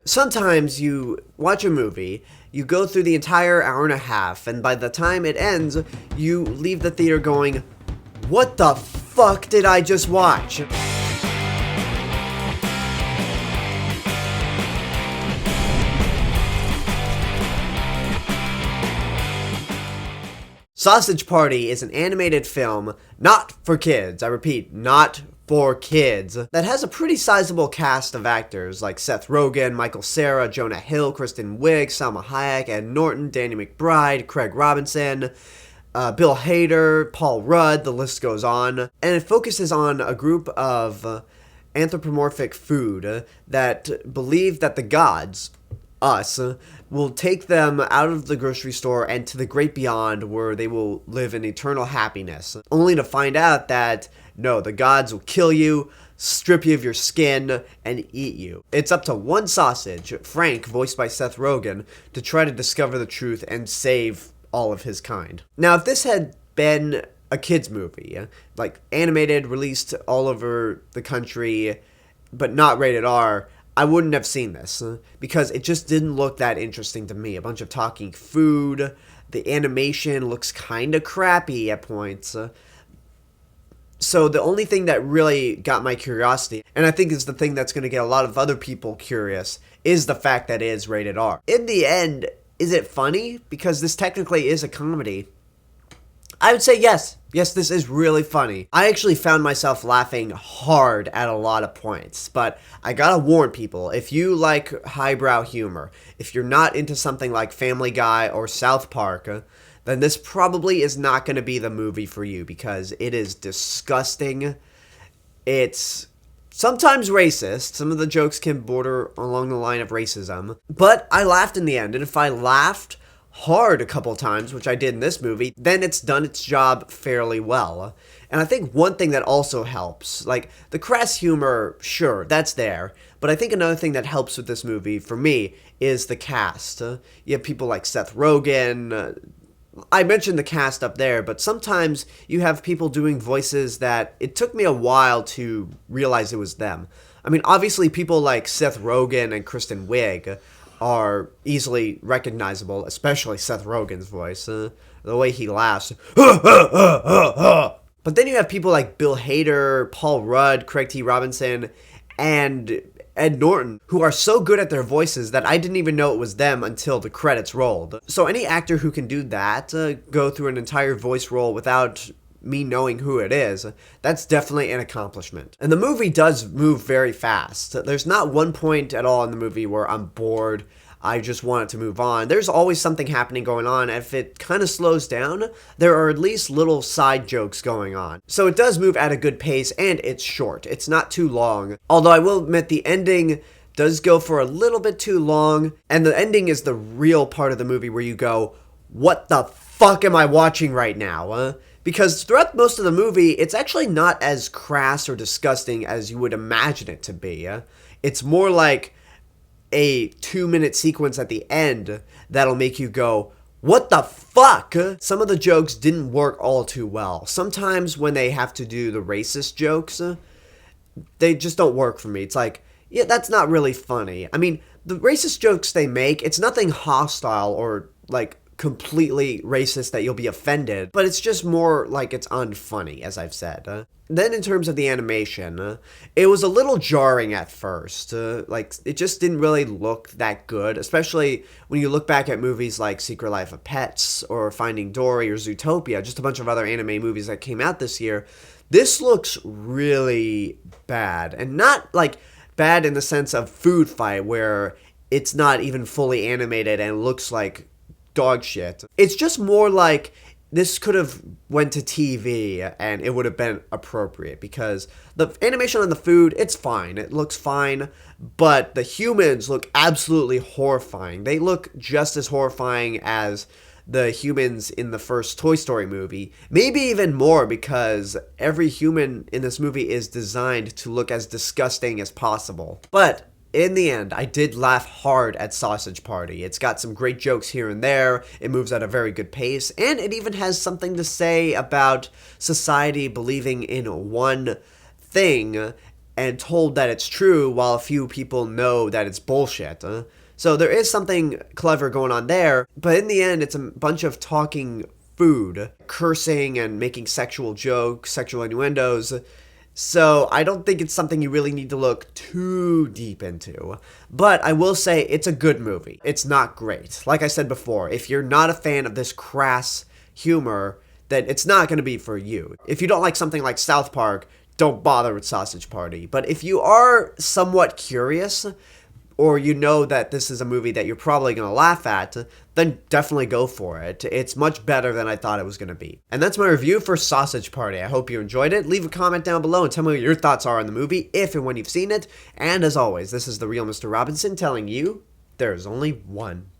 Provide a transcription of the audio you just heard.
Sometimes you watch a movie, you go through the entire hour and a half, and by the time it ends, you leave the theater going, what the fuck did I just watch? Sausage Party is an animated film not for kids. I repeat, not for kids. That has a pretty sizable cast of actors like Seth Rogen, Michael Cera, Jonah Hill, Kristen Wiig, Selma Hayek, Ed Norton, Danny McBride, Craig Robinson, Bill Hader, Paul Rudd, the list goes on. And it focuses on a group of anthropomorphic food that believe that the gods, us, will take them out of the grocery store and to the great beyond where they will live in eternal happiness, only to find out that no, the gods will kill you, strip you of your skin, and eat you. It's up to one sausage, Frank, voiced by Seth Rogen, to try to discover the truth and save all of his kind. Now, if this had been a kids movie, like animated, released all over the country, but not rated R, I wouldn't have seen this, because it just didn't look that interesting to me. A bunch of talking food, the animation looks kinda crappy at points. So the only thing that really got my curiosity, and I think is the thing that's going to get a lot of other people curious, is the fact that it is rated R. In the end, is it funny? Because this technically is a comedy. I would say yes. Yes, this is really funny. I actually found myself laughing hard at a lot of points, but I gotta warn people, if you like highbrow humor, if you're not into something like Family Guy or South Park, then this probably is not going to be the movie for you, because it is disgusting. It's sometimes racist. Some of the jokes can border along the line of racism, but I laughed in the end, and if I laughed hard a couple times, which I did in this movie, then it's done its job fairly well. And I think one thing that also helps, like the crass humor, sure, that's there, but I think another thing that helps with this movie, for me, is the cast. You have people like Seth Rogen. I mentioned the cast up there, but sometimes you have people doing voices that it took me a while to realize it was them. I mean, obviously people like Seth Rogen and Kristen Wiig are easily recognizable, especially Seth Rogen's voice, the way he laughs. But then you have people like Bill Hader, Paul Rudd, Craig T. Robinson, and Ed Norton, who are so good at their voices that I didn't even know it was them until the credits rolled. So any actor who can do that, go through an entire voice role without me knowing who it is, that's definitely an accomplishment. And the movie does move very fast. There's not one point at all in the movie where I'm bored, I just want it to move on. There's always something happening going on. If it kind of slows down, there are at least little side jokes going on. So it does move at a good pace, and it's short. It's not too long. Although I will admit the ending does go for a little bit too long, and the ending is the real part of the movie where you go, what the fuck am I watching right now? Because throughout most of the movie, it's actually not as crass or disgusting as you would imagine it to be. It's more like a 2-minute sequence at the end that'll make you go, what the fuck? Some of the jokes didn't work all too well. Sometimes when they have to do the racist jokes, they just don't work for me. It's like, yeah, that's not really funny. I mean, the racist jokes they make, it's nothing hostile or like completely racist that you'll be offended, but it's just more like it's unfunny, as I've said. Then in terms of the animation, it was a little jarring at first. Like, it just didn't really look that good, especially when you look back at movies like Secret Life of Pets or Finding Dory or Zootopia, just a bunch of other anime movies that came out this year. This looks really bad, and not like bad in the sense of Food Fight, where it's not even fully animated and looks like dog shit. It's just more like this could have went to TV and it would have been appropriate, because the animation on the food, it's fine. It looks fine, but the humans look absolutely horrifying. They look just as horrifying as the humans in the first Toy Story movie. Maybe even more, because every human in this movie is designed to look as disgusting as possible. But in the end, I did laugh hard at Sausage Party. It's got some great jokes here and there, it moves at a very good pace, and it even has something to say about society believing in one thing and told that it's true while a few people know that it's bullshit. So there is something clever going on there, but in the end, it's a bunch of talking food, cursing and making sexual jokes, sexual innuendos. So I don't think it's something you really need to look too deep into. But I will say it's a good movie. It's not great. Like I said before, if you're not a fan of this crass humor, then it's not going to be for you. If you don't like something like South Park, don't bother with Sausage Party. But if you are somewhat curious, or you know that this is a movie that you're probably going to laugh at, then definitely go for it. It's much better than I thought it was going to be. And that's my review for Sausage Party. I hope you enjoyed it. Leave a comment down below and tell me what your thoughts are on the movie, if and when you've seen it. And as always, this is the real Mr. Robinson telling you, there's only one.